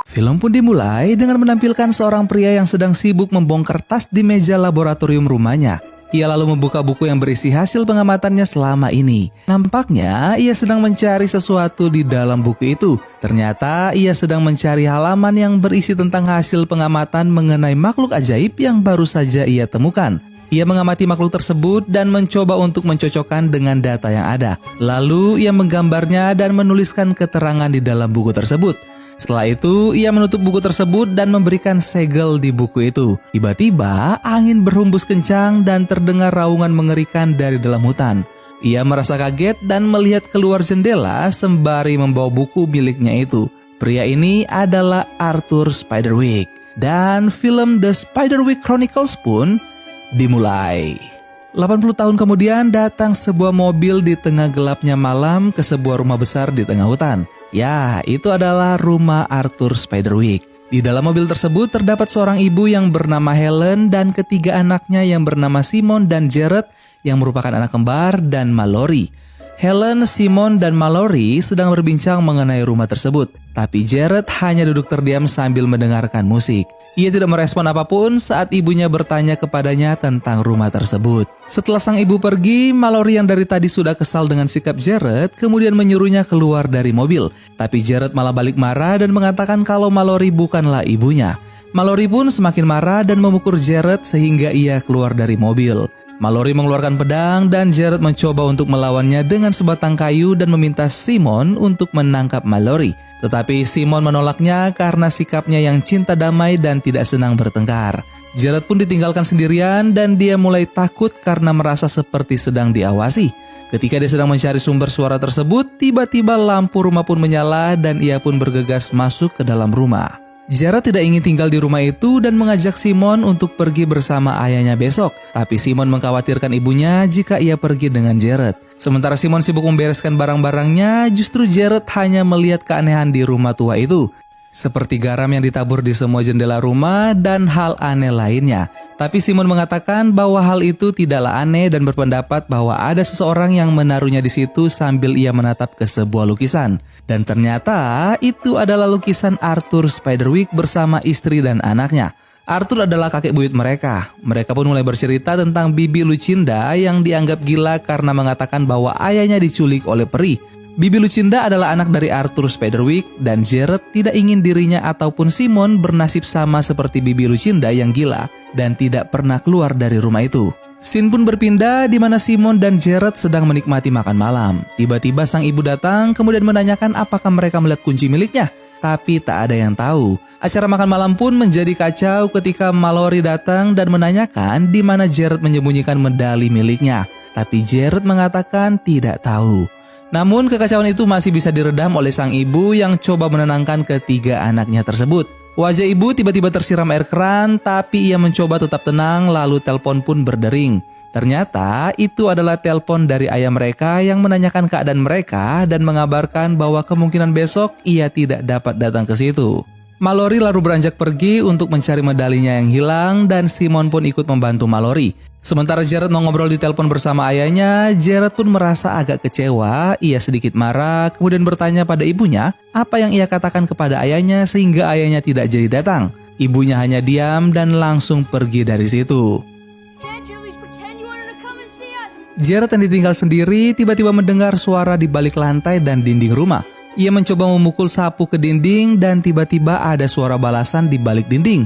Film pun dimulai dengan menampilkan seorang pria yang sedang sibuk membongkar tas di meja laboratorium rumahnya. Ia lalu membuka buku yang berisi hasil pengamatannya selama ini. Nampaknya ia sedang mencari sesuatu di dalam buku itu. Ternyata ia sedang mencari halaman yang berisi tentang hasil pengamatan mengenai makhluk ajaib yang baru saja ia temukan. Ia mengamati makhluk tersebut dan mencoba untuk mencocokkan dengan data yang ada. Lalu ia menggambarnya dan menuliskan keterangan di dalam buku tersebut. Setelah itu, ia menutup buku tersebut dan memberikan segel di buku itu. Tiba-tiba, angin berhembus kencang dan terdengar raungan mengerikan dari dalam hutan. Ia merasa kaget dan melihat keluar jendela sembari membawa buku miliknya itu. Pria ini adalah Arthur Spiderwick. Dan film The Spiderwick Chronicles pun dimulai. 80 tahun kemudian datang sebuah mobil di tengah gelapnya malam ke sebuah rumah besar di tengah hutan. Ya, itu adalah rumah Arthur Spiderwick. Di dalam mobil tersebut terdapat seorang ibu yang bernama Helen dan ketiga anaknya yang bernama Simon dan Jared yang merupakan anak kembar dan Mallory. Helen, Simon, dan Mallory sedang berbincang mengenai rumah tersebut. Tapi Jared hanya duduk terdiam sambil mendengarkan musik. Ia tidak merespon apapun saat ibunya bertanya kepadanya tentang rumah tersebut. Setelah sang ibu pergi, Mallory yang dari tadi sudah kesal dengan sikap Jared kemudian menyuruhnya keluar dari mobil. Tapi Jared malah balik marah dan mengatakan kalau Mallory bukanlah ibunya. Mallory pun semakin marah dan memukul Jared sehingga ia keluar dari mobil. Mallory mengeluarkan pedang dan Jared mencoba untuk melawannya dengan sebatang kayu dan meminta Simon untuk menangkap Mallory. Tetapi Simon menolaknya karena sikapnya yang cinta damai dan tidak senang bertengkar. Jared pun ditinggalkan sendirian dan dia mulai takut karena merasa seperti sedang diawasi. Ketika dia sedang mencari sumber suara tersebut, tiba-tiba lampu rumah pun menyala dan ia pun bergegas masuk ke dalam rumah. Jared tidak ingin tinggal di rumah itu dan mengajak Simon untuk pergi bersama ayahnya besok. Tapi Simon mengkhawatirkan ibunya jika ia pergi dengan Jared. Sementara Simon sibuk membereskan barang-barangnya, justru Jared hanya melihat keanehan di rumah tua itu. Seperti garam yang ditabur di semua jendela rumah dan hal aneh lainnya. Tapi Simon mengatakan bahwa hal itu tidaklah aneh dan berpendapat bahwa ada seseorang yang menaruhnya di situ sambil ia menatap ke sebuah lukisan. Dan ternyata itu adalah lukisan Arthur Spiderwick bersama istri dan anaknya. Arthur adalah kakek buyut mereka. Mereka pun mulai bercerita tentang Bibi Lucinda yang dianggap gila karena mengatakan bahwa ayahnya diculik oleh peri. Bibi Lucinda adalah anak dari Arthur Spiderwick dan Jared tidak ingin dirinya ataupun Simon bernasib sama seperti Bibi Lucinda yang gila dan tidak pernah keluar dari rumah itu. Scene pun berpindah di mana Simon dan Jared sedang menikmati makan malam. Tiba-tiba sang ibu datang kemudian menanyakan apakah mereka melihat kunci miliknya. Tapi tak ada yang tahu. Acara makan malam pun menjadi kacau ketika Mallory datang dan menanyakan di mana Jared menyembunyikan medali miliknya. Tapi Jared mengatakan tidak tahu. Namun kekacauan itu masih bisa diredam oleh sang ibu yang coba menenangkan ketiga anaknya tersebut. Wajah ibu tiba-tiba tersiram air keran, tapi ia mencoba tetap tenang lalu telepon pun berdering. Ternyata itu adalah telepon dari ayah mereka yang menanyakan keadaan mereka dan mengabarkan bahwa kemungkinan besok ia tidak dapat datang ke situ. Mallory lalu beranjak pergi untuk mencari medalinya yang hilang dan Simon pun ikut membantu Mallory. Sementara Jared mau ngobrol di telepon bersama ayahnya, Jared pun merasa agak kecewa, ia sedikit marah, kemudian bertanya pada ibunya apa yang ia katakan kepada ayahnya sehingga ayahnya tidak jadi datang. Ibunya hanya diam dan langsung pergi dari situ. Jared yang ditinggal sendiri tiba-tiba mendengar suara di balik lantai dan dinding rumah. Ia mencoba memukul sapu ke dinding dan tiba-tiba ada suara balasan di balik dinding.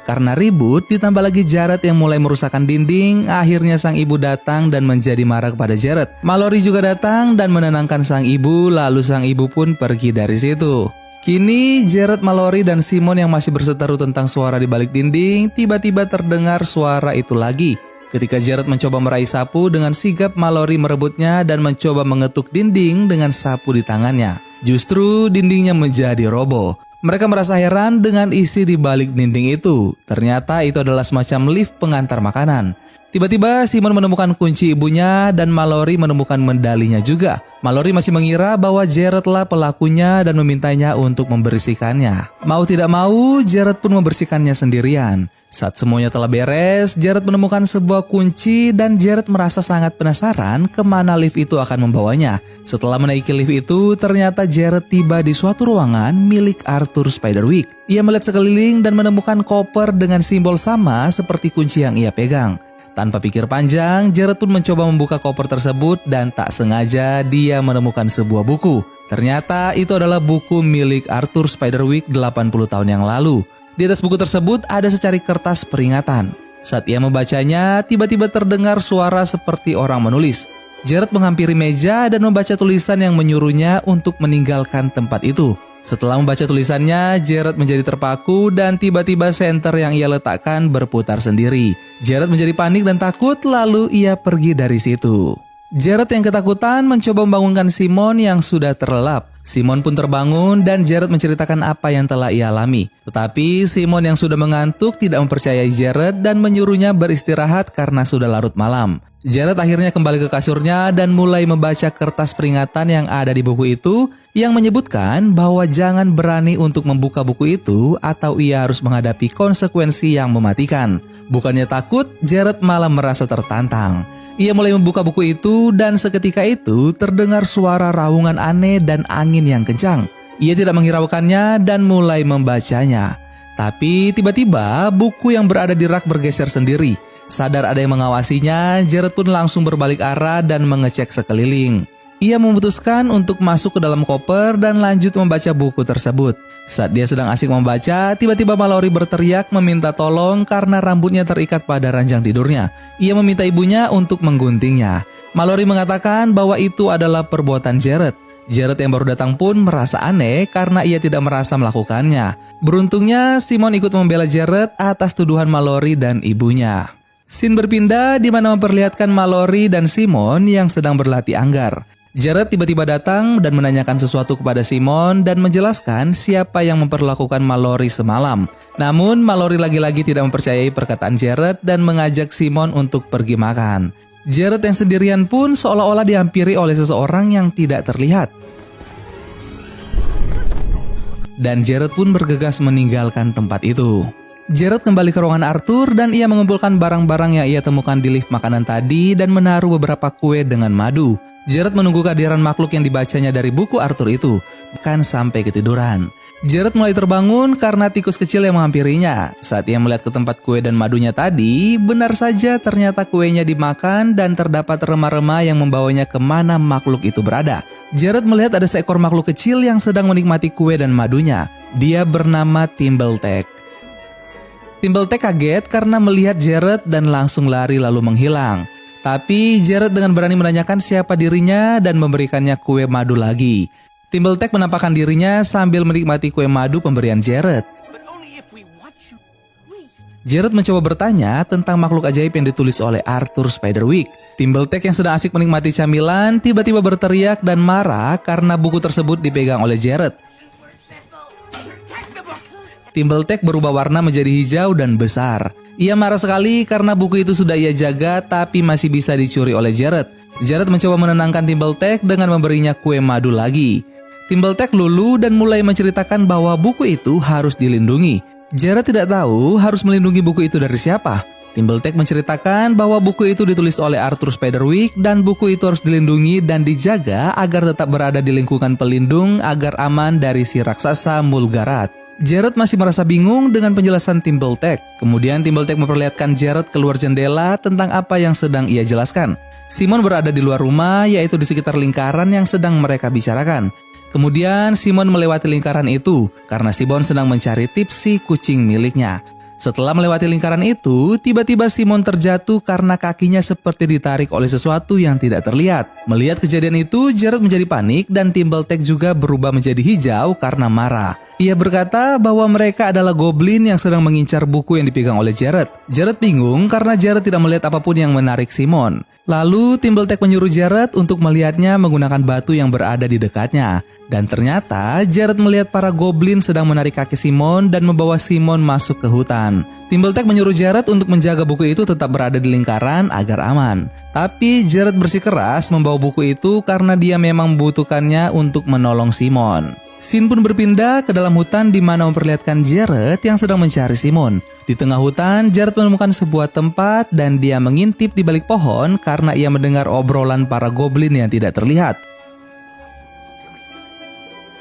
Karena ribut, ditambah lagi Jared yang mulai merusakkan dinding, akhirnya sang ibu datang dan menjadi marah kepada Jared. Mallory juga datang dan menenangkan sang ibu, lalu sang ibu pun pergi dari situ. Kini Jared, Mallory, dan Simon yang masih berseteru tentang suara di balik dinding, tiba-tiba terdengar suara itu lagi. Ketika Jared mencoba meraih sapu, dengan sigap Mallory merebutnya dan mencoba mengetuk dinding dengan sapu di tangannya. Justru dindingnya menjadi roboh. Mereka merasa heran dengan isi di balik dinding itu. Ternyata itu adalah semacam lift pengantar makanan. Tiba-tiba Simon menemukan kunci ibunya dan Mallory menemukan medalinya juga. Mallory masih mengira bahwa Jaredlah pelakunya dan memintanya untuk membersihkannya. Mau tidak mau, Jared pun membersihkannya sendirian. Saat semuanya telah beres, Jared menemukan sebuah kunci dan Jared merasa sangat penasaran kemana lift itu akan membawanya. Setelah menaiki lift itu, ternyata Jared tiba di suatu ruangan milik Arthur Spiderwick. Ia melihat sekeliling dan menemukan koper dengan simbol sama seperti kunci yang ia pegang. Tanpa pikir panjang, Jared pun mencoba membuka koper tersebut dan tak sengaja dia menemukan sebuah buku. Ternyata itu adalah buku milik Arthur Spiderwick 80 tahun yang lalu. Di atas buku tersebut ada secari kertas peringatan. Saat ia membacanya, tiba-tiba terdengar suara seperti orang menulis. Jared menghampiri meja dan membaca tulisan yang menyuruhnya untuk meninggalkan tempat itu. Setelah membaca tulisannya, Jared menjadi terpaku dan tiba-tiba senter yang ia letakkan berputar sendiri. Jared menjadi panik dan takut, lalu ia pergi dari situ. Jared yang ketakutan mencoba membangunkan Simon yang sudah terlelap. Simon pun terbangun dan Jared menceritakan apa yang telah ia alami. Tetapi Simon yang sudah mengantuk tidak mempercayai Jared dan menyuruhnya beristirahat karena sudah larut malam. Jared akhirnya kembali ke kasurnya dan mulai membaca kertas peringatan yang ada di buku itu yang menyebutkan bahwa jangan berani untuk membuka buku itu atau ia harus menghadapi konsekuensi yang mematikan. Bukannya takut, Jared malah merasa tertantang. Ia mulai membuka buku itu dan seketika itu terdengar suara raungan aneh dan angin yang kencang. Ia tidak menghiraukannya dan mulai membacanya. Tapi tiba-tiba buku yang berada di rak bergeser sendiri. Sadar ada yang mengawasinya, Jared pun langsung berbalik arah dan mengecek sekeliling. Ia memutuskan untuk masuk ke dalam koper dan lanjut membaca buku tersebut. Saat dia sedang asik membaca, tiba-tiba Mallory berteriak meminta tolong karena rambutnya terikat pada ranjang tidurnya. Ia meminta ibunya untuk mengguntingnya. Mallory mengatakan bahwa itu adalah perbuatan Jared. Jared yang baru datang pun merasa aneh karena ia tidak merasa melakukannya. Beruntungnya, Simon ikut membela Jared atas tuduhan Mallory dan ibunya. Scene berpindah di mana memperlihatkan Mallory dan Simon yang sedang berlatih anggar. Jared tiba-tiba datang dan menanyakan sesuatu kepada Simon dan menjelaskan siapa yang memperlakukan Mallory semalam. Namun Mallory lagi-lagi tidak mempercayai perkataan Jared dan mengajak Simon untuk pergi makan. Jared yang sendirian pun seolah-olah dihampiri oleh seseorang yang tidak terlihat. Dan Jared pun bergegas meninggalkan tempat itu. Jared kembali ke ruangan Arthur dan ia mengumpulkan barang-barang yang ia temukan di lift makanan tadi dan menaruh beberapa kue dengan madu. Jared menunggu kehadiran makhluk yang dibacanya dari buku Arthur itu, bahkan sampai ketiduran. Jared mulai terbangun karena tikus kecil yang menghampirinya. Saat ia melihat ke tempat kue dan madunya tadi, benar saja ternyata kuenya dimakan dan terdapat remah-remah yang membawanya kemana makhluk itu berada. Jared melihat ada seekor makhluk kecil yang sedang menikmati kue dan madunya. Dia bernama Thimbletack. Thimbletack kaget karena melihat Jared dan langsung lari lalu menghilang. Tapi Jared dengan berani menanyakan siapa dirinya dan memberikannya kue madu lagi. Thimbletack menampakkan dirinya sambil menikmati kue madu pemberian Jared. Jared mencoba bertanya tentang makhluk ajaib yang ditulis oleh Arthur Spiderwick. Thimbletack yang sedang asik menikmati camilan tiba-tiba berteriak dan marah karena buku tersebut dipegang oleh Jared. Thimbletack berubah warna menjadi hijau dan besar. Ia marah sekali karena buku itu sudah ia jaga tapi masih bisa dicuri oleh Jared. Jared mencoba menenangkan Thimbletack dengan memberinya kue madu lagi. Thimbletack luluh dan mulai menceritakan bahwa buku itu harus dilindungi. Jared tidak tahu harus melindungi buku itu dari siapa. Thimbletack menceritakan bahwa buku itu ditulis oleh Arthur Spiderwick dan buku itu harus dilindungi dan dijaga agar tetap berada di lingkungan pelindung agar aman dari si raksasa Mulgarat. Jared masih merasa bingung dengan penjelasan Thimbletack. Kemudian Thimbletack memperlihatkan Jared keluar jendela tentang apa yang sedang ia jelaskan. Simon berada di luar rumah, yaitu di sekitar lingkaran yang sedang mereka bicarakan. Kemudian Simon melewati lingkaran itu karena Simon sedang mencari tips si kucing miliknya. Setelah melewati lingkaran itu, tiba-tiba Simon terjatuh karena kakinya seperti ditarik oleh sesuatu yang tidak terlihat. Melihat kejadian itu, Jared menjadi panik dan Thimbletack juga berubah menjadi hijau karena marah. Ia berkata bahwa mereka adalah goblin yang sedang mengincar buku yang dipegang oleh Jared. Jared bingung karena Jared tidak melihat apapun yang menarik Simon. Lalu Thimbletack menyuruh Jared untuk melihatnya menggunakan batu yang berada di dekatnya. Dan ternyata Jared melihat para goblin sedang menarik kaki Simon dan membawa Simon masuk ke hutan. Timberlake menyuruh Jared untuk menjaga buku itu tetap berada di lingkaran agar aman. Tapi Jared bersikeras membawa buku itu karena dia memang membutuhkannya untuk menolong Simon. Scene pun berpindah ke dalam hutan di mana memperlihatkan Jared yang sedang mencari Simon. Di tengah hutan, Jared menemukan sebuah tempat dan dia mengintip di balik pohon karena ia mendengar obrolan para goblin yang tidak terlihat.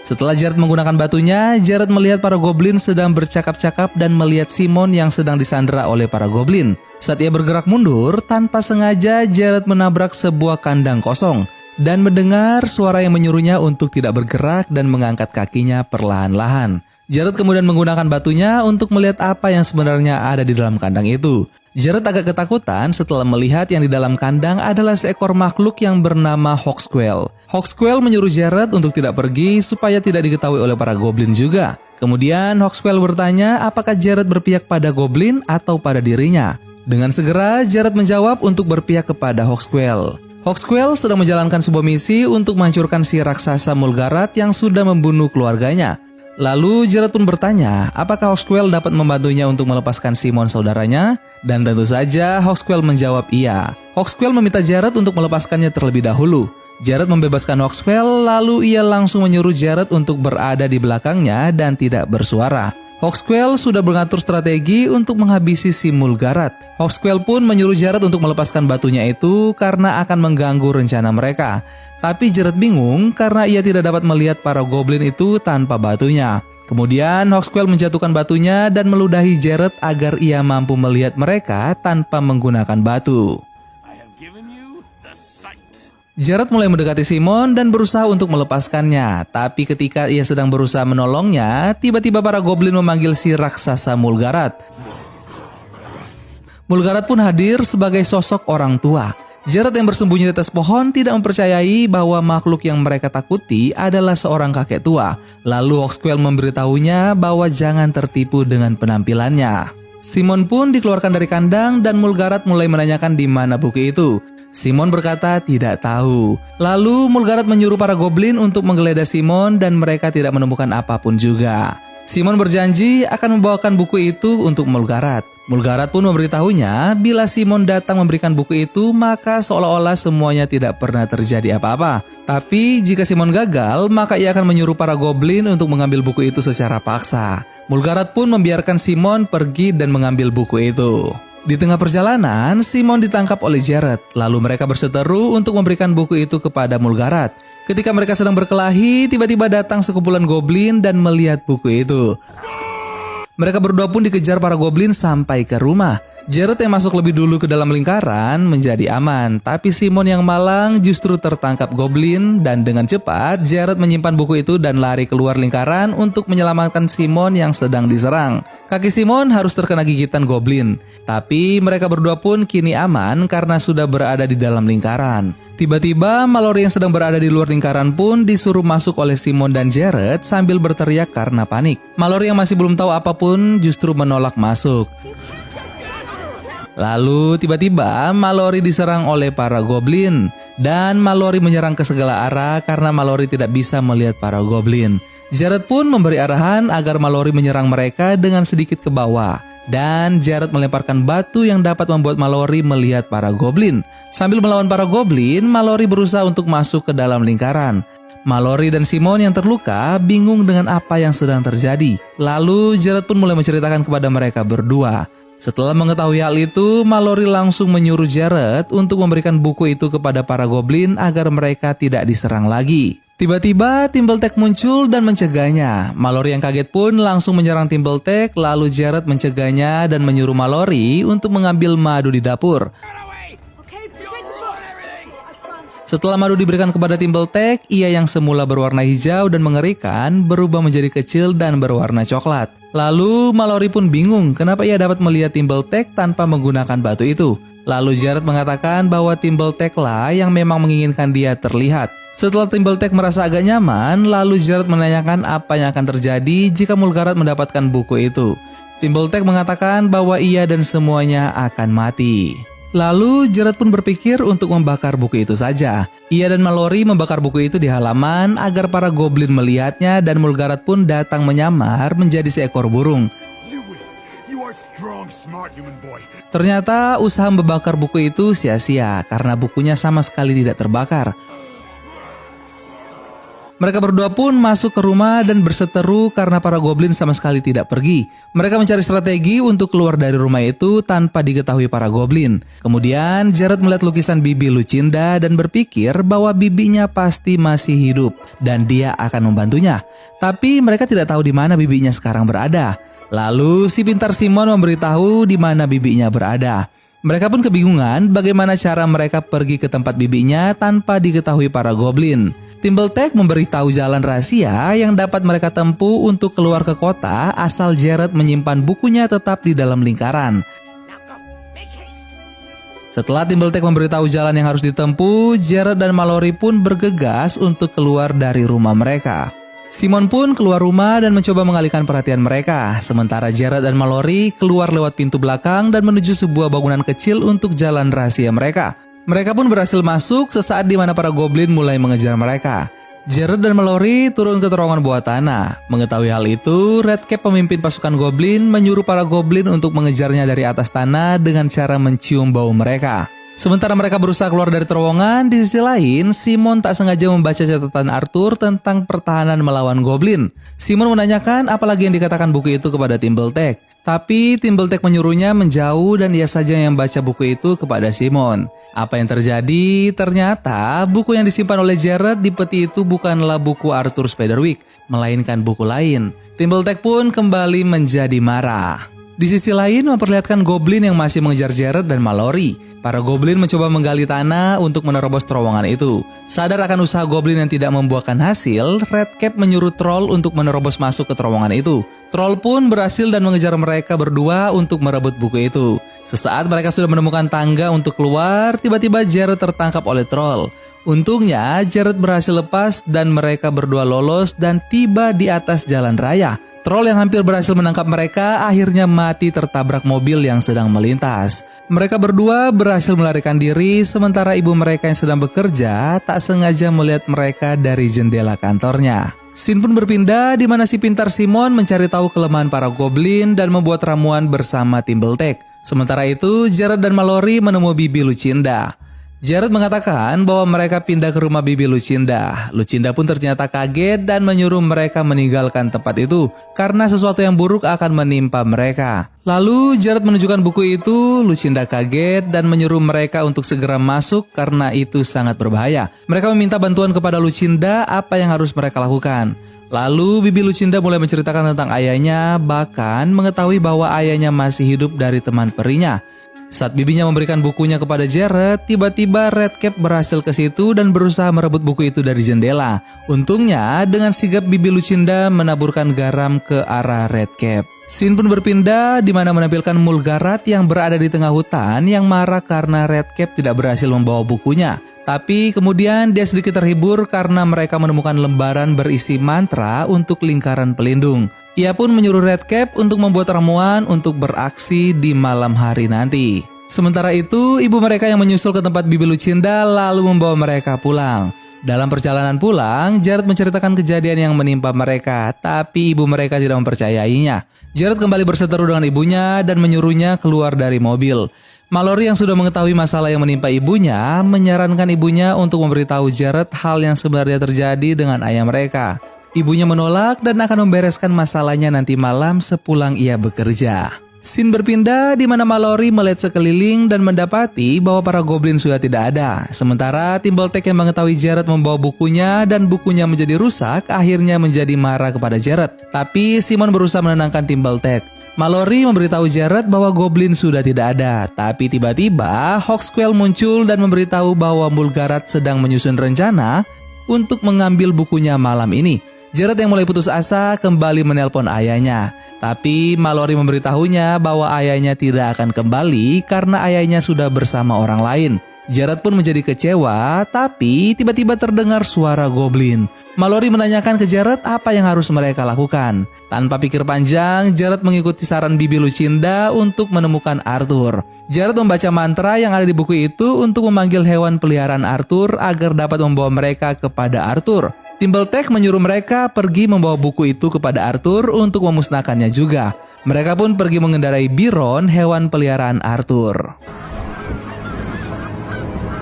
Setelah Jared menggunakan batunya, Jared melihat para goblin sedang bercakap-cakap dan melihat Simon yang sedang disandera oleh para goblin. Saat ia bergerak mundur, tanpa sengaja Jared menabrak sebuah kandang kosong dan mendengar suara yang menyuruhnya untuk tidak bergerak dan mengangkat kakinya perlahan-lahan. Jared kemudian menggunakan batunya untuk melihat apa yang sebenarnya ada di dalam kandang itu. Jared agak ketakutan setelah melihat yang di dalam kandang adalah seekor makhluk yang bernama Hawksquall. Hawksquall menyuruh Jared untuk tidak pergi supaya tidak diketahui oleh para goblin juga. Kemudian Hawksquall bertanya apakah Jared berpihak pada goblin atau pada dirinya. Dengan segera Jared menjawab untuk berpihak kepada Hawksquall. Hawksquall sedang menjalankan sebuah misi untuk menghancurkan si raksasa Mulgarath yang sudah membunuh keluarganya. Lalu Jared pun bertanya apakah Hawksquall dapat membantunya untuk melepaskan Simon saudaranya? Dan tentu saja Hawksquall menjawab iya. Hawksquall meminta Jared untuk melepaskannya terlebih dahulu. Jared membebaskan Hawksquall lalu ia langsung menyuruh Jared untuk berada di belakangnya dan tidak bersuara. Hawksquall sudah mengatur strategi untuk menghabisi si Mulgarath. Hawksquall pun menyuruh Jared untuk melepaskan batunya itu karena akan mengganggu rencana mereka. Tapi Jared bingung karena ia tidak dapat melihat para goblin itu tanpa batunya. Kemudian Hawksquall menjatuhkan batunya dan meludahi Jared agar ia mampu melihat mereka tanpa menggunakan batu. Jared mulai mendekati Simon dan berusaha untuk melepaskannya. Tapi ketika ia sedang berusaha menolongnya, tiba-tiba para goblin memanggil si raksasa Mulgarath. Mulgarath pun hadir sebagai sosok orang tua. Jared yang bersembunyi di atas pohon tidak mempercayai bahwa makhluk yang mereka takuti adalah seorang kakek tua. Lalu Hawksquall memberitahunya bahwa jangan tertipu dengan penampilannya. Simon pun dikeluarkan dari kandang dan Mulgarath mulai menanyakan di mana buku itu. Simon berkata tidak tahu. Lalu Mulgarath menyuruh para goblin untuk menggeledah Simon dan mereka tidak menemukan apapun juga. Simon berjanji akan membawakan buku itu untuk Mulgarath. Mulgarath pun memberitahunya bila Simon datang memberikan buku itu maka seolah-olah semuanya tidak pernah terjadi apa-apa. Tapi jika Simon gagal maka ia akan menyuruh para goblin untuk mengambil buku itu secara paksa. Mulgarath pun membiarkan Simon pergi dan mengambil buku itu. Di tengah perjalanan, Simon ditangkap oleh Jared. Lalu mereka berseteru untuk memberikan buku itu kepada Mulgarath. Ketika mereka sedang berkelahi, tiba-tiba datang sekumpulan goblin dan melihat buku itu. Mereka berdua pun dikejar para goblin sampai ke rumah. Jared yang masuk lebih dulu ke dalam lingkaran menjadi aman, tapi Simon yang malang justru tertangkap goblin dan dengan cepat Jared menyimpan buku itu dan lari keluar lingkaran untuk menyelamatkan Simon yang sedang diserang. Kaki Simon harus terkena gigitan goblin, tapi mereka berdua pun kini aman karena sudah berada di dalam lingkaran. Tiba-tiba Mallory yang sedang berada di luar lingkaran pun disuruh masuk oleh Simon dan Jared sambil berteriak karena panik. Mallory yang masih belum tahu apapun justru menolak masuk. Lalu tiba-tiba Mallory diserang oleh para goblin dan Mallory menyerang ke segala arah karena Mallory tidak bisa melihat para goblin. Jared pun memberi arahan agar Mallory menyerang mereka dengan sedikit ke bawah. Dan Jared melemparkan batu yang dapat membuat Mallory melihat para goblin. Sambil melawan para goblin, Mallory berusaha untuk masuk ke dalam lingkaran. Mallory dan Simon yang terluka bingung dengan apa yang sedang terjadi. Lalu Jared pun mulai menceritakan kepada mereka berdua. Setelah mengetahui hal itu, Mallory langsung menyuruh Jared untuk memberikan buku itu kepada para goblin agar mereka tidak diserang lagi. Tiba-tiba Timberlake muncul dan mencegahnya. Mallory yang kaget pun langsung menyerang Timberlake, lalu Jared mencegahnya dan menyuruh Mallory untuk mengambil madu di dapur. Setelah madu diberikan kepada Timberlake, ia yang semula berwarna hijau dan mengerikan berubah menjadi kecil dan berwarna coklat. Lalu Mallory pun bingung kenapa ia dapat melihat Timberlake tanpa menggunakan batu itu. Lalu Jared mengatakan bahwa Timberlake lah yang memang menginginkan dia terlihat. Setelah Timberlake merasa agak nyaman, lalu Jared menanyakan apa yang akan terjadi jika Mulgarath mendapatkan buku itu. Timberlake mengatakan bahwa ia dan semuanya akan mati. Lalu Jared pun berpikir untuk membakar buku itu saja. Ia dan Mallory membakar buku itu di halaman agar para goblin melihatnya dan Mulgarat pun datang menyamar menjadi seekor burung. Ternyata usaha membakar buku itu sia-sia karena bukunya sama sekali tidak terbakar. Mereka berdua pun masuk ke rumah dan berseteru karena para goblin sama sekali tidak pergi. Mereka mencari strategi untuk keluar dari rumah itu tanpa diketahui para goblin. Kemudian Jared melihat lukisan bibi Lucinda dan berpikir bahwa bibinya pasti masih hidup dan dia akan membantunya. Tapi mereka tidak tahu di mana bibinya sekarang berada. Lalu si pintar Simon memberitahu di mana bibinya berada. Mereka pun kebingungan bagaimana cara mereka pergi ke tempat bibinya tanpa diketahui para goblin. Timbertech memberitahu jalan rahasia yang dapat mereka tempuh untuk keluar ke kota asal Jared menyimpan bukunya tetap di dalam lingkaran. Setelah Timbertech memberitahu jalan yang harus ditempuh, Jared dan Mallory pun bergegas untuk keluar dari rumah mereka. Simon pun keluar rumah dan mencoba mengalihkan perhatian mereka, sementara Jared dan Mallory keluar lewat pintu belakang dan menuju sebuah bangunan kecil untuk jalan rahasia mereka. Mereka pun berhasil masuk sesaat di mana para goblin mulai mengejar mereka. Jared dan Mallory turun ke terowongan bawah tanah. Mengetahui hal itu, Redcap pemimpin pasukan goblin menyuruh para goblin untuk mengejarnya dari atas tanah dengan cara mencium bau mereka. Sementara mereka berusaha keluar dari terowongan, di sisi lain, Simon tak sengaja membaca catatan Arthur tentang pertahanan melawan goblin. Simon menanyakan apalagi yang dikatakan buku itu kepada Timbertech. Tapi Timbertech menyuruhnya menjauh dan ia saja yang baca buku itu kepada Simon. Apa yang terjadi? Ternyata buku yang disimpan oleh Jared di peti itu bukanlah buku Arthur Spiderwick, melainkan buku lain. Timbertech pun kembali menjadi marah. Di sisi lain memperlihatkan goblin yang masih mengejar Jared dan Mallory. Para goblin mencoba menggali tanah untuk menerobos terowongan itu. Sadar akan usaha goblin yang tidak membuahkan hasil, Redcap menyuruh troll untuk menerobos masuk ke terowongan itu. Troll pun berhasil dan mengejar mereka berdua untuk merebut buku itu. Sesaat mereka sudah menemukan tangga untuk keluar, tiba-tiba Jared tertangkap oleh troll. Untungnya Jared berhasil lepas dan mereka berdua lolos dan tiba di atas jalan raya. Troll yang hampir berhasil menangkap mereka akhirnya mati tertabrak mobil yang sedang melintas. Mereka berdua berhasil melarikan diri sementara ibu mereka yang sedang bekerja tak sengaja melihat mereka dari jendela kantornya. Scene pun berpindah di mana si pintar Simon mencari tahu kelemahan para goblin dan membuat ramuan bersama Timbertech. Sementara itu, Jared dan Mallory menemui bibi Lucinda. Jared mengatakan bahwa mereka pindah ke rumah bibi Lucinda. Lucinda pun ternyata kaget dan menyuruh mereka meninggalkan tempat itu karena sesuatu yang buruk akan menimpa mereka. Lalu Jared menunjukkan buku itu, Lucinda kaget dan menyuruh mereka untuk segera masuk karena itu sangat berbahaya. Mereka meminta bantuan kepada Lucinda apa yang harus mereka lakukan. Lalu bibi Lucinda mulai menceritakan tentang ayahnya, bahkan mengetahui bahwa ayahnya masih hidup dari teman perinya. Saat bibinya memberikan bukunya kepada Jared, tiba-tiba Redcap berhasil ke situ dan berusaha merebut buku itu dari jendela. Untungnya, dengan sigap bibi Lucinda menaburkan garam ke arah Redcap. Scene pun berpindah di mana menampilkan Mulgarat yang berada di tengah hutan yang marah karena Redcap tidak berhasil membawa bukunya. Tapi kemudian dia sedikit terhibur karena mereka menemukan lembaran berisi mantra untuk lingkaran pelindung. Ia pun menyuruh Redcap untuk membuat ramuan untuk beraksi di malam hari nanti. Sementara itu, ibu mereka yang menyusul ke tempat bibi Lucinda lalu membawa mereka pulang. Dalam perjalanan pulang, Jared menceritakan kejadian yang menimpa mereka, tapi ibu mereka tidak mempercayainya. Jared kembali berseteru dengan ibunya dan menyuruhnya keluar dari mobil. Mallory yang sudah mengetahui masalah yang menimpa ibunya, menyarankan ibunya untuk memberitahu Jared hal yang sebenarnya terjadi dengan ayah mereka. Ibunya menolak dan akan membereskan masalahnya nanti malam sepulang ia bekerja. Scene berpindah di mana Mallory melihat sekeliling dan mendapati bahwa para goblin sudah tidak ada. Sementara Timbertech yang mengetahui Jared membawa bukunya dan bukunya menjadi rusak, akhirnya menjadi marah kepada Jared. Tapi Simon berusaha menenangkan Timbertech. Mallory memberitahu Jared bahwa goblin sudah tidak ada, tapi tiba-tiba Hawksquill muncul dan memberitahu bahwa Mulgarat sedang menyusun rencana untuk mengambil bukunya malam ini. Jared yang mulai putus asa kembali menelpon ayahnya, tapi Mallory memberitahunya bahwa ayahnya tidak akan kembali karena ayahnya sudah bersama orang lain. Jared pun menjadi kecewa, tapi tiba-tiba terdengar suara goblin. Mallory menanyakan ke Jared apa yang harus mereka lakukan. Tanpa pikir panjang, Jared mengikuti saran bibi Lucinda untuk menemukan Arthur. Jared membaca mantra yang ada di buku itu untuk memanggil hewan peliharaan Arthur agar dapat membawa mereka kepada Arthur. Timbertech menyuruh mereka pergi membawa buku itu kepada Arthur untuk memusnahkannya juga. Mereka pun pergi mengendarai Biron, hewan peliharaan Arthur.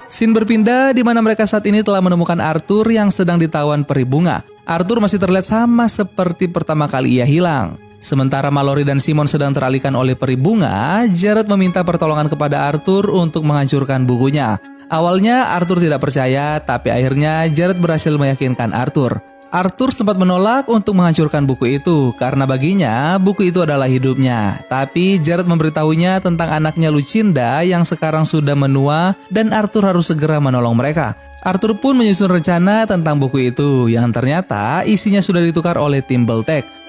Scene berpindah di mana mereka saat ini telah menemukan Arthur yang sedang ditawan peri bunga. Arthur masih terlihat sama seperti pertama kali ia hilang. Sementara Mallory dan Simon sedang teralihkan oleh peri bunga, Jared meminta pertolongan kepada Arthur untuk menghancurkan bukunya. Awalnya Arthur tidak percaya, tapi akhirnya Jared berhasil meyakinkan Arthur. Arthur sempat menolak untuk menghancurkan buku itu karena baginya buku itu adalah hidupnya. Tapi Jared memberitahunya tentang anaknya Lucinda yang sekarang sudah menua dan Arthur harus segera menolong mereka. Arthur pun menyusun rencana tentang buku itu yang ternyata isinya sudah ditukar oleh Timbertech.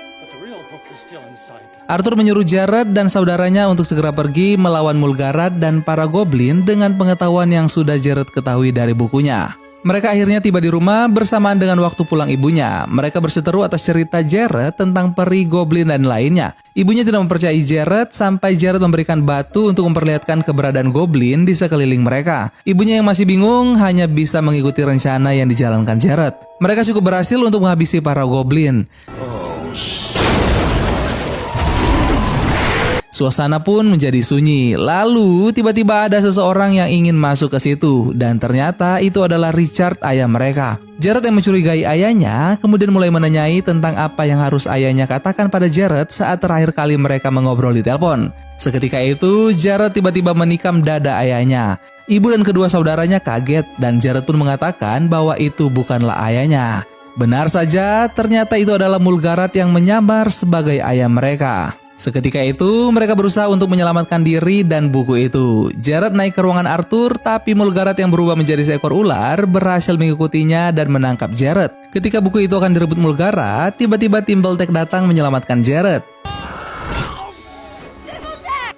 Arthur menyuruh Jared dan saudaranya untuk segera pergi melawan Mulgarat dan para goblin dengan pengetahuan yang sudah Jared ketahui dari bukunya. Mereka akhirnya tiba di rumah bersamaan dengan waktu pulang ibunya. Mereka berseteru atas cerita Jared tentang peri, goblin, dan lainnya. Ibunya tidak mempercayai Jared sampai Jared memberikan batu untuk memperlihatkan keberadaan goblin di sekeliling mereka. Ibunya yang masih bingung hanya bisa mengikuti rencana yang dijalankan Jared. Mereka cukup berhasil untuk menghabisi para goblin. Suasana pun menjadi sunyi. Lalu tiba-tiba ada seseorang yang ingin masuk ke situ dan ternyata itu adalah Richard, ayah mereka. Jared yang mencurigai ayahnya kemudian mulai menanyai tentang apa yang harus ayahnya katakan pada Jared saat terakhir kali mereka mengobrol di telepon. Seketika itu Jared tiba-tiba menikam dada ayahnya. Ibu dan kedua saudaranya kaget dan Jared pun mengatakan bahwa itu bukanlah ayahnya. Benar saja, ternyata itu adalah Mulgarat yang menyamar sebagai ayah mereka. Seketika itu, mereka berusaha untuk menyelamatkan diri dan buku itu. Jared naik ke ruangan Arthur, tapi Mulgarat yang berubah menjadi seekor ular berhasil mengikutinya dan menangkap Jared. Ketika buku itu akan direbut Mulgarat, tiba-tiba Timbertech datang menyelamatkan Jared.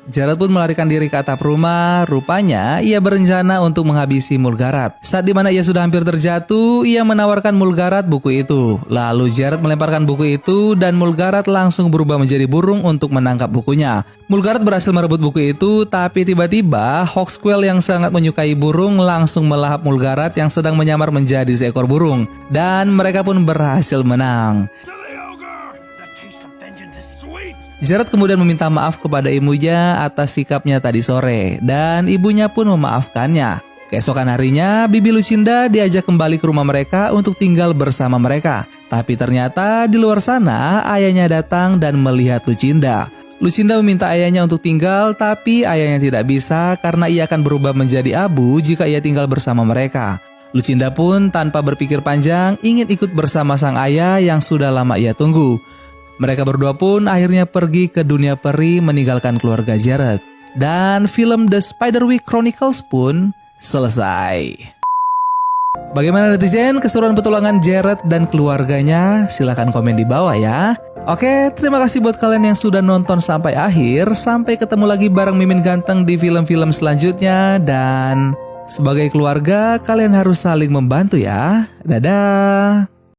Jared pun melarikan diri ke atap rumah. Rupanya ia berencana untuk menghabisi Mulgarat. Saat dimana ia sudah hampir terjatuh, ia menawarkan Mulgarat buku itu. Lalu Jared melemparkan buku itu dan Mulgarat langsung berubah menjadi burung untuk menangkap bukunya. Mulgarat berhasil merebut buku itu, tapi tiba-tiba Hawksquill yang sangat menyukai burung langsung melahap Mulgarat yang sedang menyamar menjadi seekor burung. Dan mereka pun berhasil menang. Jared kemudian meminta maaf kepada ibunya atas sikapnya tadi sore dan ibunya pun memaafkannya. Keesokan harinya, Bibi Lucinda diajak kembali ke rumah mereka untuk tinggal bersama mereka. Tapi ternyata di luar sana ayahnya datang dan melihat Lucinda. Lucinda meminta ayahnya untuk tinggal tapi ayahnya tidak bisa karena ia akan berubah menjadi abu jika ia tinggal bersama mereka. Lucinda pun tanpa berpikir panjang ingin ikut bersama sang ayah yang sudah lama ia tunggu. Mereka berdua pun akhirnya pergi ke dunia peri meninggalkan keluarga Jared. Dan film The Spiderwick Chronicles pun selesai. Bagaimana netizen keseruan petualangan Jared dan keluarganya? Silahkan komen di bawah ya. Oke, terima kasih buat kalian yang sudah nonton sampai akhir. Sampai ketemu lagi bareng Mimin Ganteng di film-film selanjutnya. Dan sebagai keluarga kalian harus saling membantu ya. Dadah.